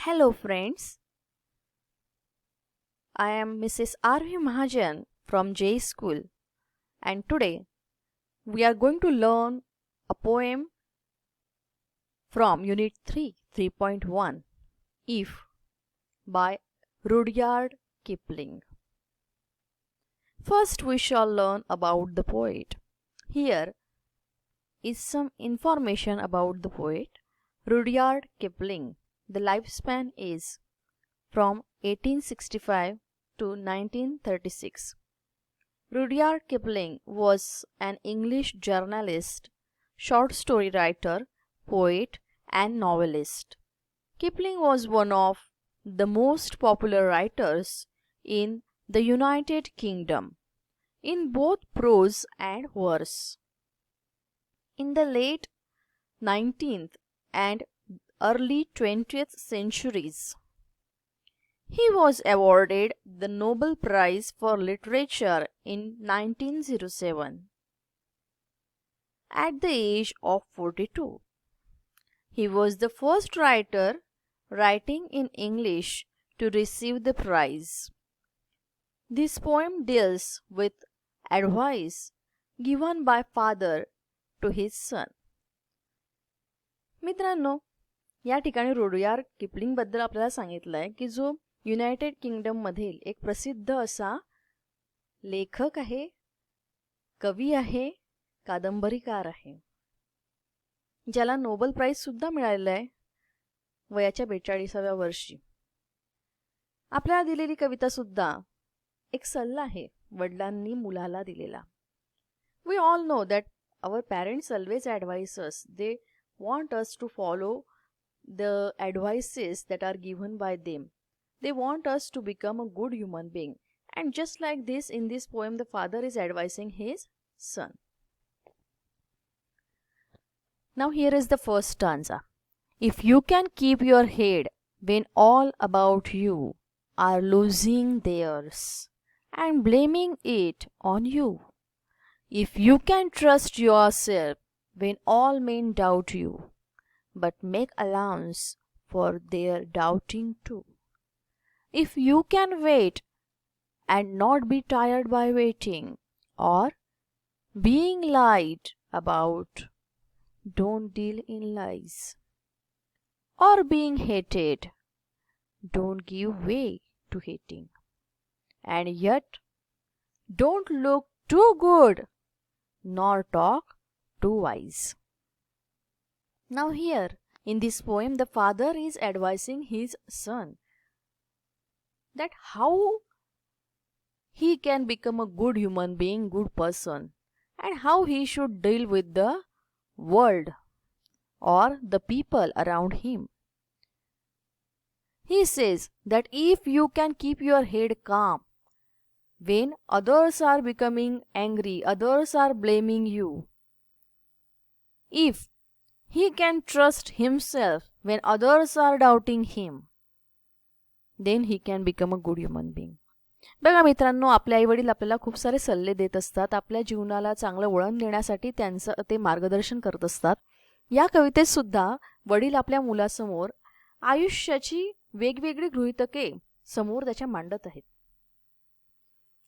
Hello, friends. I am Mrs. R.V. Mahajan from J School, and today we are going to learn a poem from Unit 3, 3.1, If, by Rudyard Kipling. First, we shall learn about the poet. Here is some information about the poet Rudyard Kipling. The lifespan is from 1865 to 1936. Rudyard Kipling was an English journalist, short story writer, poet, and novelist. Kipling was one of the most popular writers in the United Kingdom, in both prose and verse. In the late 19th and early 20th centuries, he was awarded the Nobel Prize for Literature in 1907 at the age of 42. He was the first writer writing in English to receive the prize. This poem deals with advice given by father to his son. मित्रांनो, या ठिकाणी Rudyard Kipling बद्दल आपल्याला सांगितलंय की जो United kingdom मधील एक प्रसिद्ध असा लेखक आहे, कवी आहे, कादंबरीकार आहे, ज्याला नोबेल प्राइज सुद्धा मिळालेलं आहे वयाच्या 42व्या वर्षी. आपल्याला दिलेली कविता सुद्धा एक सल्ला आहे वडिलांनी मुलाला दिलेला. We all know that our parents always advise us. They want us to follow the advices that are given by them. They want us to become a good human being. And just like this, in this poem, the father is advising his son. Now here is the first stanza. If you can keep your head when all about you are losing theirs and blaming it on you, if you can trust yourself when all men doubt you, but make allowance for their doubting too. If you can wait and not be tired by waiting, or being lied about, don't deal in lies, or being hated, don't give way to hating, and yet don't look too good nor talk too wise. Now here in this poem the father is advising his son that how he can become a good human being, good person, and how he should deal with the world or the people around him. He says that if you can keep your head calm when others are becoming angry, others are blaming you, if he can trust himself when others are doubting him, then he can become a good human being. बघा मित्रांनो, आपले आईवडील आपल्याला खूप सारे सल्ले देत असतात, आपल्या जीवनाला चांगलं वळण देण्यासाठी त्यांचं ते मार्गदर्शन करत असतात. या कवितेत सुद्धा वडील आपल्या मुलासमोर आयुष्याची वेगवेगळी गृहीतके समोर त्याच्या मांडत आहेत,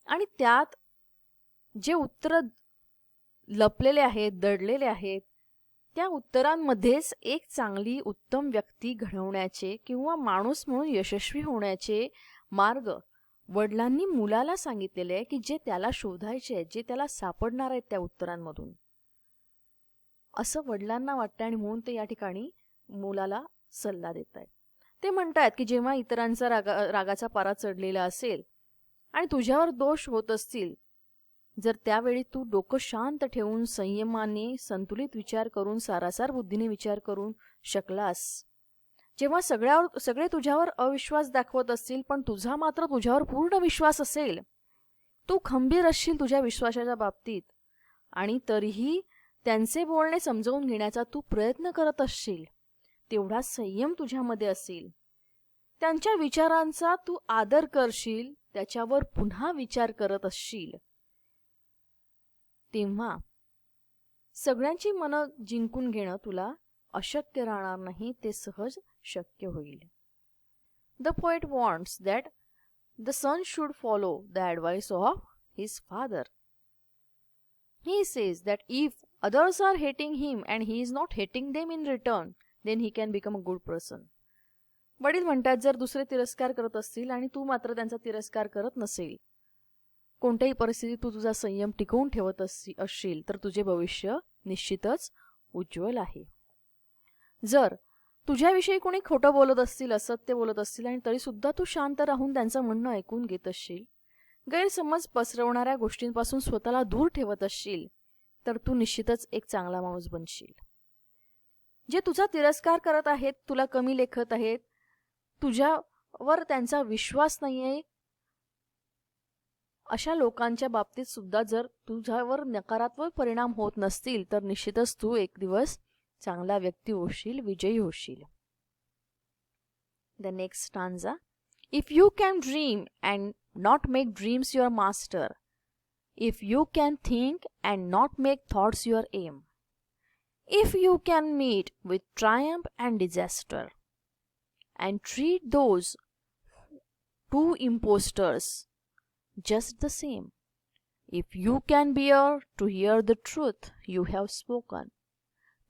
आणि त्यात जे उत्तर लपलेले आहेत, दडलेले आहेत, त्या उत्तरांमध्येच एक चांगली उत्तम व्यक्ती घडवण्याचे किंवा माणूस म्हणून यशस्वी होण्याचे मार्ग वडिलांनी मुलाला सांगितलेले आहे, की जे त्याला शोधायचे आहेत, जे त्याला सापडणार आहेत त्या उत्तरांमधून, असं वडिलांना वाटतं. आणि म्हणून ते या ठिकाणी मुलाला सल्ला देत आहेत. ते म्हणतात की जेव्हा इतरांचा रागाचा पारा चढलेला असेल आणि तुझ्यावर दोष होत असतील, जर त्यावेळी तू डोकं शांत ठेवून संयमाने संतुलित विचार करून सारासार बुद्धीने विचार करून शकलास, जेव्हा सगळे तुझ्यावर अविश्वास दाखवत असतील पण तुझा मात्र तुझ्यावर पूर्ण विश्वास असेल, तू खंबीर असशील तुझ्या विश्वासाच्या बाबतीत, आणि तरीही त्यांचे बोलणे समजवून घेण्याचा तू प्रयत्न करत असशील, तेवढा संयम तुझ्यामध्ये असेल, त्यांच्या विचारांचा तू आदर करशील, त्याच्यावर पुन्हा विचार करत असशील, तेव्हा सगळ्यांची मनं जिंकून घेणं तुला अशक्य राहणार नाही, ते सहज शक्य होईल. The poet wants that the son should follow the advice of his father. He says that if others are hating him and he is not hating them in return, then he can become a good person. वडील म्हणतात जर दुसरे तिरस्कार करत असतील आणि तू मात्र त्यांचा तिरस्कार करत नसेल, कोणत्याही परिस्थितीत तू तुझा संयम टिकवून ठेवत असशील तर तुझे भविष्य निश्चितच उज्ज्वल आहे. जर तुझ्याविषयी कोणी खोटं बोलत असतील, असत्य बोलत असतील आणि तरी सुद्धा तू शांत राहून त्यांचं म्हणणं ऐकून घेत असशील, गैरसमज पसरवणाऱ्या गोष्टींपासून स्वतःला दूर ठेवत असशील, तर तू निश्चितच एक चांगला माणूस बनशील. जे तुझा तिरस्कार करत आहेत, तुला कमी लेखत आहेत, तुझ्यावर त्यांचा विश्वास नाहीये, अशा लोकांच्या बाबतीत सुद्धा जर तुझ्यावर नकारात्मक परिणाम होत नसतील तर निश्चितच तू एक दिवस चांगला व्यक्ती होशील, विजयी होशील. The next stanza. If you can dream and not make dreams your master, if you can think and not make thoughts your aim, if you can meet with triumph and disaster, and treat those two impostors just the same, if you can bear to hear the truth you have spoken,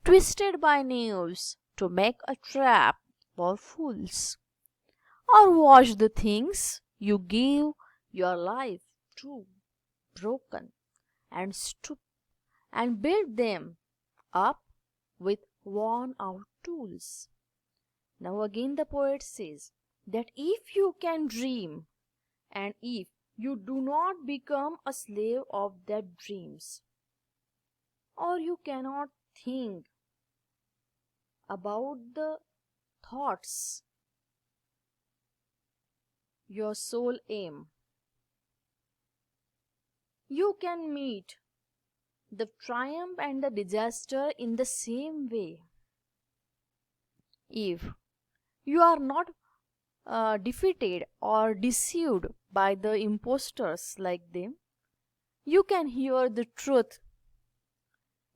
twisted by knaves to make a trap for fools, or watch the things you give your life to broken and stoop and build them up with worn out tools. Now again the poet says that if you can dream and if you do not become a slave of their dreams, or you cannot think about the thoughts your soul aim, you can meet the triumph and the disaster in the same way. If you are not defeated or deceived by the impostors like them, you can hear the truth,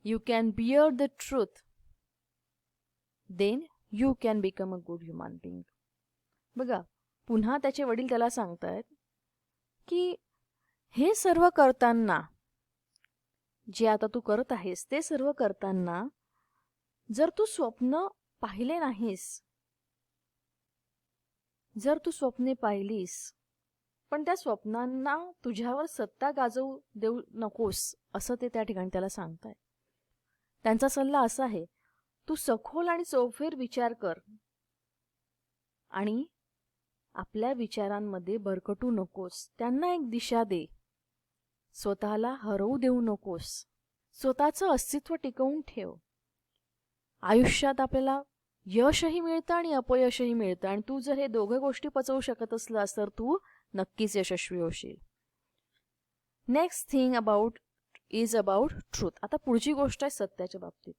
you can bear the truth, then you can become a good human being. बघा, पुन्हा त्याचे वडील त्याला सांगतायत की हे सर्व करताना, जे आता तू करत आहेस ते सर्व करताना जर तू स्वप्न पाहिले नाहीस, जर तू स्वप्ने पाहिलीस पण त्या स्वप्नांना तुझ्यावर सत्ता गाजवू देऊ नकोस, असं ते त्या ठिकाणी त्याला सांगतायत. त्यांचा सल्ला असा आहे, तू सखोल आणि चौफेर विचार कर आणि आपल्या विचारांमध्ये भरकटू नकोस, त्यांना एक दिशा दे, स्वतःला हरवू देऊ नकोस, स्वतःचं अस्तित्व टिकवून ठेव. आयुष्यात आपल्याला यशही मिळतं आणि अपयशही मिळतं आणि तू जर हे दोघे गोष्टी पचवू शकत असलास तर तू नक्कीच यशस्वी होशील. Next thing is about truth. आता पुढची गोष्ट आहे सत्याच्या बाबतीत.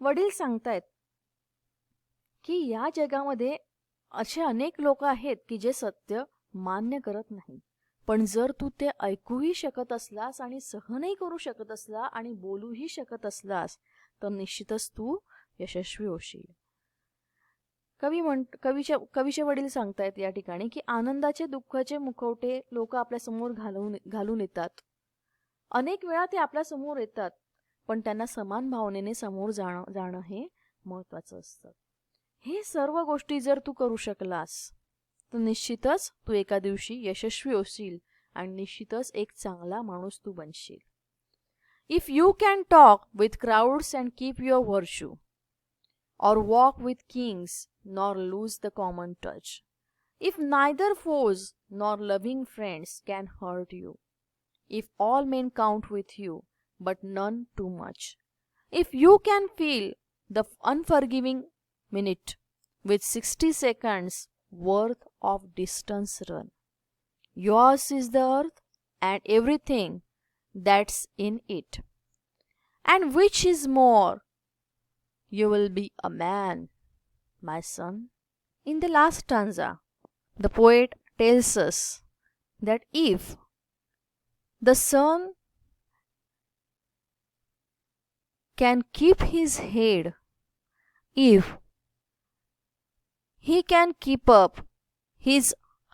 वडील सांगतायत की या जगामध्ये असे अनेक लोक आहेत की जे सत्य मान्य करत नाही, पण जर तू ते ऐकूही शकत असलास आणि सहनही करू शकत असला आणि बोलूही शकत असलास तर निश्चितच तू यशस्वी होशील. कवीचे वडील सांगतायत या ठिकाणी की आनंदाचे दुःखाचे मुखवटे लोक आपल्या समोर घालून येतात. अनेक वेळा ते आपल्या समोर येतात, पण त्यांना समान भावनेने समोर जाणं हे महत्वाचं असतं. हे सर्व गोष्टी जर तू करू शकलास तर निश्चितच तू एका दिवशी यशस्वी होशील आणि निश्चितच एक चांगला माणूस तू बनशील. If you can talk with crowds and keep your virtue, or walk with kings nor lose the common touch, if neither foes nor loving friends can hurt you, if all men count with you but none too much, if you can feel the unforgiving minute with 60 seconds worth of distance run, yours is the earth and everything that's in it, and which is more, you will be a man, my son. In the last stanza, the poet tells us that if the son can keep his head, if he can keep up his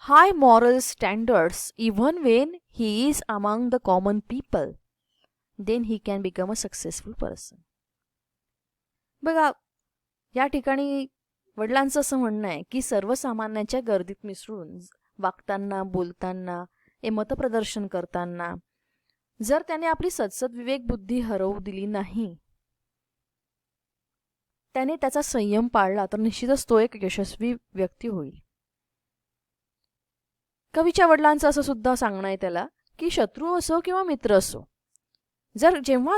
high moral standards even when he is among the common people, then he can become a successful person. बघा, या ठिकाणी वडिलांचं असं म्हणणं आहे की सर्वसामान्यांच्या गर्दीत मिसळून वागताना, बोलताना, मतप्रदर्शन करताना जर त्याने आपली सद्सद विवेक बुद्धी हरवू दिली नाही, त्याने त्याचा संयम पाळला, तर निश्चितच तो एक यशस्वी व्यक्ती होईल. कवीच्या वडिलांचं असं सुद्धा सांगणं आहे त्याला की शत्रू असो किंवा मित्र असो, जर जेव्हा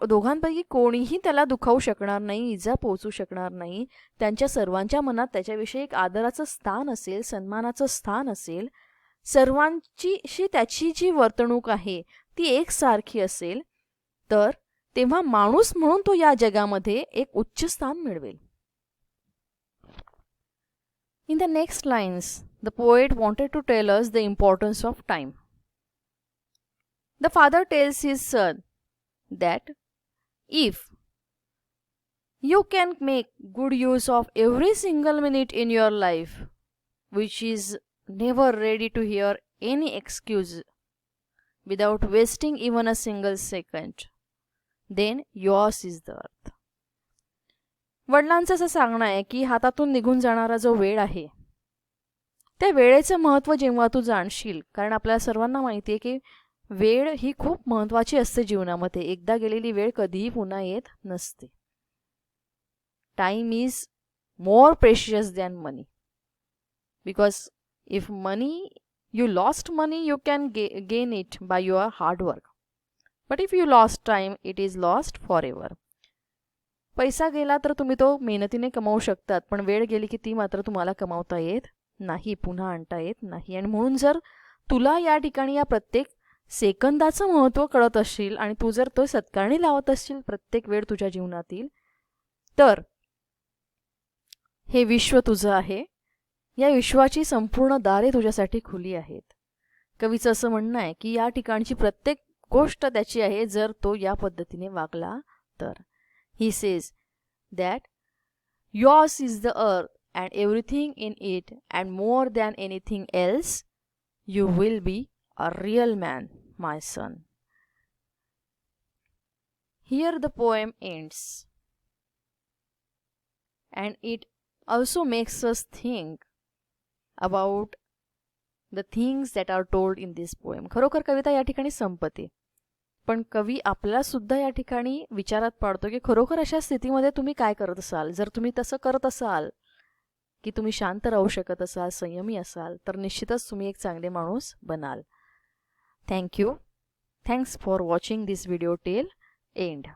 दोघांपैकी कोणीही त्याला दुखावू शकणार नाही, इजा पोहोचू शकणार नाही, त्यांच्या सर्वांच्या मनात त्याच्याविषयी एक आदराचं स्थान असेल, सन्मानाचं स्थान असेल, सर्वांची त्याची जी वर्तणूक आहे ती एकसारखी असेल, तर तेव्हा माणूस म्हणून तो या जगामध्ये एक उच्च स्थान मिळवेल. In the next lines, the poet wanted to tell us the importance of time. The father tells his son that if you can make good use of every single minute in your life, which is never ready to hear any excuse without wasting even a single second, then yours is the earth. वडिलांचं असं सांगणं आहे की हातातून निघून जाणारा जो वेळ आहे, त्या वेळेचं महत्त्व जेव्हा तू जाणशील, कारण आपल्याला सर्वांना माहिती आहे की वेळ ही खूप महत्त्वाची असते जीवनामध्ये. एकदा गेलेली वेळ कधीही पुन्हा येत नसते. Time is more precious than money, because if money, you lost money, you can gain it by your hard work. But if you lost time, it is lost forever. पैसा गेला तर तुम्ही तो मेहनतीने कमावू शकतात, पण वेळ गेली की ती मात्र तुम्हाला कमावता येत नाही, पुन्हा आणता येत नाही. आणि म्हणून जर तुला या ठिकाणी या प्रत्येक सेकंदाचं महत्त्व कळत असशील आणि तू जर तो सत्कारणी लावत असशील प्रत्येक वेळ तुझ्या जीवनातील, तर हे विश्व तुझं आहे. या विश्वाची संपूर्ण दारे तुझ्यासाठी खुली आहेत. कवीचं असं म्हणणं आहे की या ठिकाणची प्रत्येक गोष्ट त्याची आहे जर तो या पद्धतीने वागला तर. He says that yours is the earth and everything in it, and more than anything else, you will be a real man, my son. Here the poem ends, and it also makes us think about the things that are told in this poem. खरोखर कविता या ठिकाणी संपते, पण कवी आपल्याला सुद्धा या ठिकाणी विचारात पाडतो की खरोखर अशा स्थितीमध्ये तुम्ही काय करत असाल. जर तुम्ही तसं करत असाल की तुम्ही शांत राहू शकत असाल, संयमी असाल, तर निश्चितच तुम्ही एक चांगले माणूस बनाल. Thank you. Thanks for watching this video till end.